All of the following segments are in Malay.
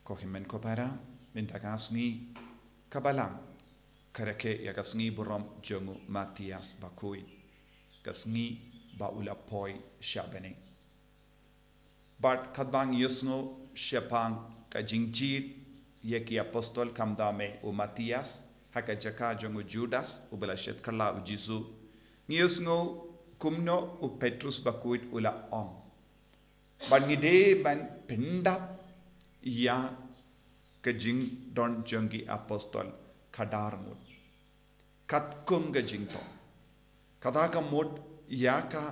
Kohimen kopara minta kasni kabalang kareke ya kasni buram jongu Matias bakui kasni baula poi shabene but kadbang yusno shepang ka jingjit yeki apostol kamdame u Matias haka jaka jongu Judas u belashet kala u Jisu yusno kumno u Petrus bakuit ula om but ngide ban pendap ya kajing don jongi apostol kadar mud katkum gajing to kada ka mud ya ka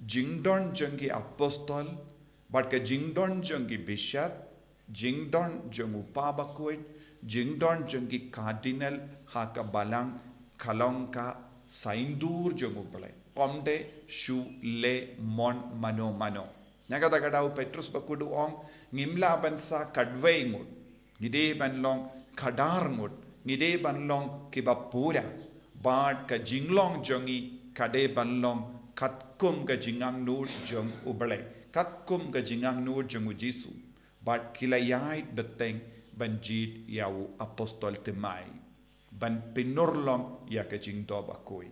jingdon jongi apostol but ka jingdon jongi bishop jingdon jongu pabakoit jingdon jongi cardinal ha ka balang kalongka saindur jongu balai pomde shu le mon mano Nagada kadau Petrus bakudu ong ngimla bansa kadway ngud ngide banlong kadar ngud ngide banlong kibapura bad ka jinglong jongi kade banlong katkum ka jingang nur jong ubale katkum ka jingang nur jong Jisu bad kilayai beteng banjit yau apostol temai ban pinurlong ya ka jingto bakuit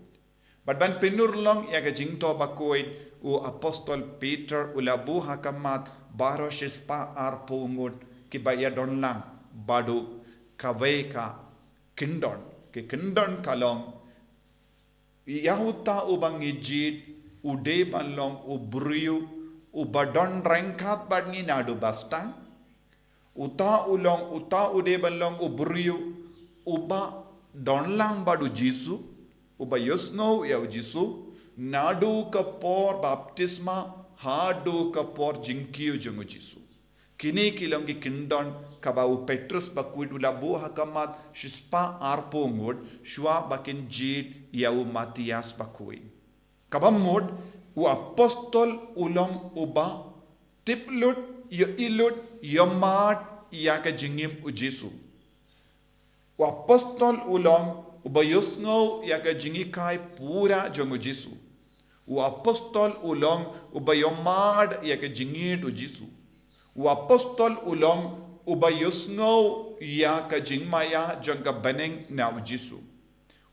bad ban pinurlong ya ka jingto bakuit u apostol Peter ulabu hakamat baro shispa arpungut kibaya donlang badu kawe ka kindon ke kindon kalong yahuta ubang ijit ude banlong ubriu ubadon rengkat badngi nadu bastang uta ude banlong ubriu uba donlang badu Jisu uba yusno ya Jisu nadu kapor baptisma hadu kapor jingkiu jongu Jisu kini kilongi kindon kabau Petrus bakuit ulabu hakamat shispa arpongud shua bakin jid yau Matias bakuit kabamud u apostol ulong uba tiplut yo ilut yomat ya ka jingim u Jisu u apostol ulong uba yusno ya ka jingikai pura jongu Jisu o apostol ulong ubayomad ya ka jingid u Jisu o apostol ulong ubayusno ya ka jingmaya jangka baneng na u Jisu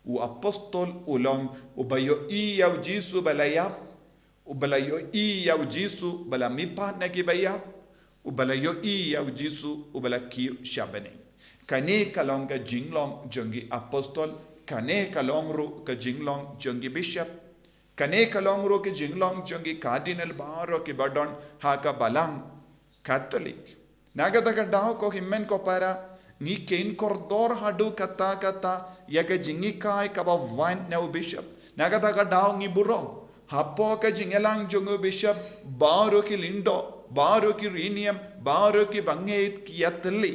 o apostol ulong ubayo ya u Jisu balayap ubalayo ya u Jisu balamipa na kibayap ubalayo ya u Jisu ubalaki shabane kane kalong ka jinglong jangi apostol kane kalong ru ka jinglong jangi bishop kane kalongro ke jinglong jongi cardinal baro ke badon haka balang catholic nagada ka daw ko himmen ko para ni kein kordor hadu kata yaga jingi kai ka ba wan na bishop nagada ka daw ni buro hapo ka jingelang jongo bishop baro ke lindo baro ke rinium baro ke bangait kiyatli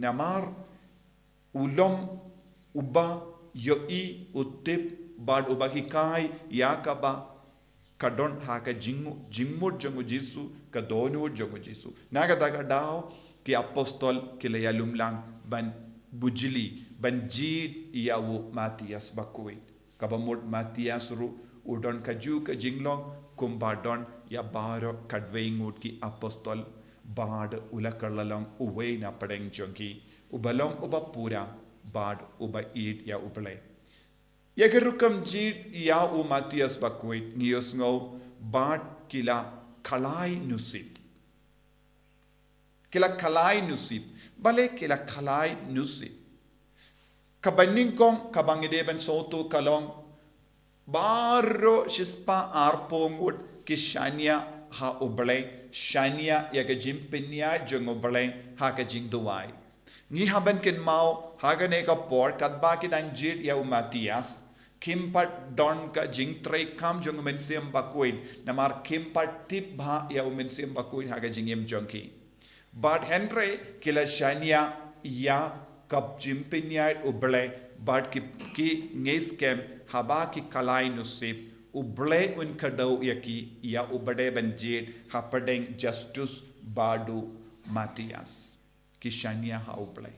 namar ulom uba yoi utip bad ubahikai yakaba kadon haka jimmud jongu Jisu kadonu jongu Jisu nagadaga daw ki apostol kilayalum lang ban bujili ban jid yawu Matias bakuit kabamud Matias ru udon kaju ka jinglong kumbadon ya baro kadweingut ki apostol bad ulakalalong uwe na padeng jongi ubalong ubapura bad uba id ya ubale Yagerukam jid ya u Matias bakuit ngiyos ngo bad kila kalai nusip bale kila kalai nusip kabaning kong kabangideben soto kalong baro shispa arpongut kishanya ha ublay shanya yaga jimpinya jong ublay ha ka jingduwai ni haban ken mau hagane ka por kadba ki dan jid ya u Matias kimpat don ka jingtrei kam jong mensiam bakuin namar kimpat tip bha ya u mensiam bakuin haga jingem jongki but henry kila shania ya kap jimpinya uble but ki ngeskem haba ki kalai nusip uble un kadau yaki ya ubade banjid hapadeng justus badu Matias kishania ha uble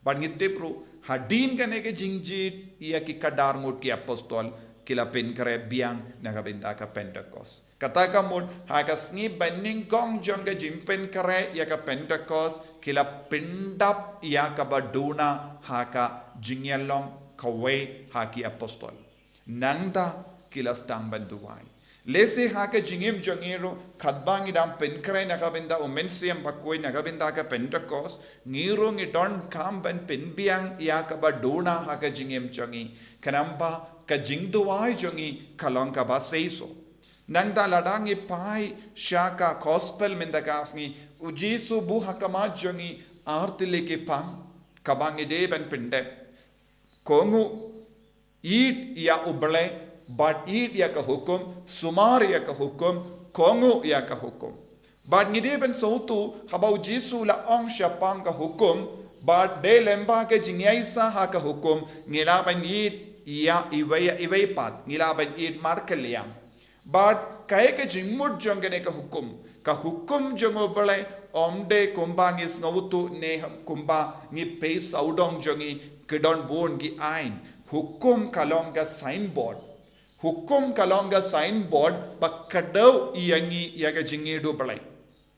but ngite pro hadin kane ke jingjit ya ki kadar mut ki apostol kila pin kare biang nakabinda ka Pentecost. Kata kamud haka sngi banning gong jonga jimpen kare ya ka Pentecost kila pindap ya ka baduna haka jingyalong kawe haki apostol. Nangda kila stang banduai. Lese haka jingim jongiro kadbang idam pen kare nakabinda umensiam bakwe nakabinda ka Pentecost ngiro ngidon kam ban pen biang ya ka baduna haka jingim jongi kanamba ka jingduai jongi kalong ka ba seiso. Nang da ladangi pai shaka gospel mendagasni ujisu bu hakama jongi artile ke pam kabangi de ban pinde kongu eat ya uble but eat ya ka hukum sumar ya ka hukum kongu ya ka hukum but ngide ban sautu haba ujisu la ong shapang ka hukum but de lemba ke jinyaisa ha ka hukum ngila ban eat ya iway pat ngila ban eat markeliam. But kaya ke jingmud jongane ka hukum jongo bale omde kumba ngis ngawutu ne kumba ngi pay saudong jongi kedon bon gi ain hukum kalonga signboard bakadau iyangi yaga jingi do bale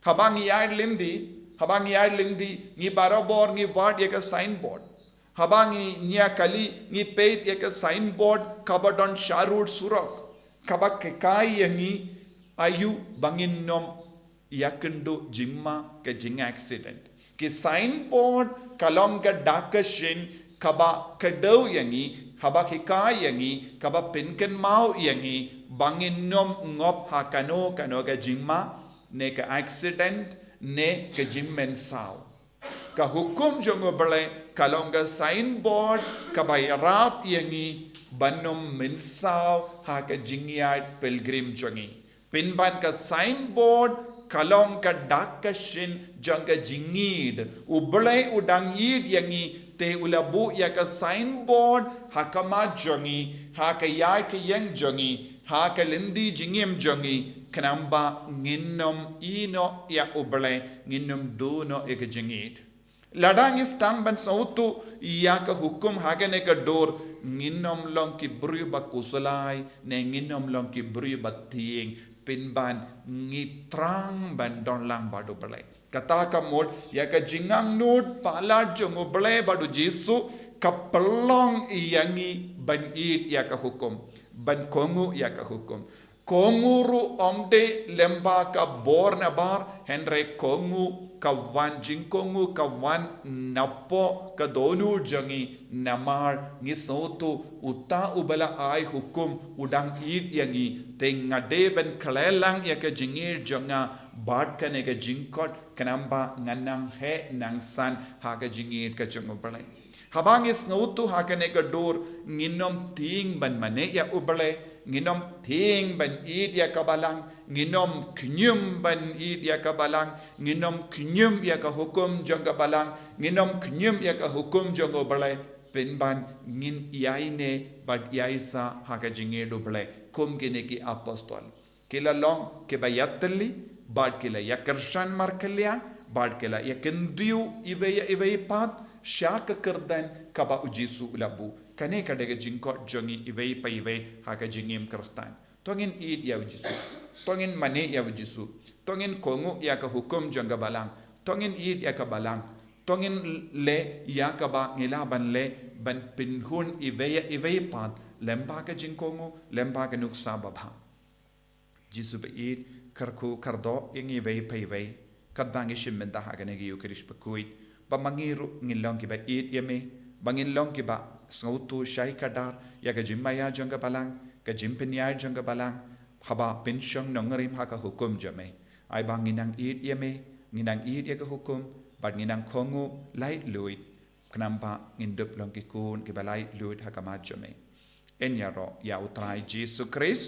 habang yai lindi ngi barabor ngi ward yaga signboard habangi nya kali ngi pay yaga signboard kabadon sharud surak kabak kai yangi ayu bangin nom yakendo jimma ke jing accident ke signboard kalong ka dakashin kaba kadau yangi haba kai yangi kaba pinken mau yangi bangin nom ngop hakano kano ka jimma ne ka accident ne ka jimmen sao ka hukum jongo bale kalong ka signboard kaba yarap yangi Banum minsau haka jingyat pilgrim jongi. Pinban ka signboard kalong ka dakashin jangka jingid. Ublay udang yid yangi te ulabu ya ka signboard hakama jongi. Haka yay ka yang jongi. Haka lindi jingim jongi. Kanamba nginom ino ya ublay. Nginom duno ika jingid. Ladang is tang ban sautu ya ka hukum hagane ka dor nginom long ki bru ba kusulai ne nginom long ki bru ba tiing pinban ngitrang ban don lang badu balai kata ka mod ya ka jingang nut pala jongo balai badu jisu ka pelong iyangi ban it ya ka hukum ban kongu ya ka hukum konguru omde lemba ka bor na bar henre kongu kawan jingkongu kawan napo ka donu jangi namar ngisotu uta ubala ai hukum udang id yangi tengade ben kalelang ya ka jingir janga bad kane ka jingkot kanamba nganang he nangsan ha ka jingir ka jango balai habang is ngautu ha kane ka dor nginom ting ban mane ya ubale nginom ting ban id ya kabalang nginom knyum ban id ya kabalang nginom knyum ya ka hukum jang kabalang nginom knyum ya ka hukum jang obalai penban ngin yaine bad yaisa haka jinge do balai kum gene ki apostol kila long ke bayatli bad kila yakershan markelia bad kila yakendiu ive pat shaka kerdan kaba ujisu ulabu kane kadega jingko jongi ive pa ive haka jingim kerstan tongin id ya ujisu tongin mane ya ujisu tongin kongu ya ka hukum janga balang tongin id ya ka balang tongin le ya ka ba ngilaban le ban pinhun ive pat lemba ka jingkongu lemba ka nuksa babha jisu ba id karku kardo ingi ive pa ive kadbangi shimmenta haka negi yukrish pakuit ba mangiru ngilong ki ba id yame bangin long ki ba ngautu shai kadar ya ka jimmaya janga balang ka jimpinya janga balang haba pensyong nongerim haka hukum jame ai bang nginang id yame nginang id ya ka hukum bad nginang kongu light luit kenampa ngindup long ki kun ki balai luit haka ma jame en ya ro ya utrai Jesus Christ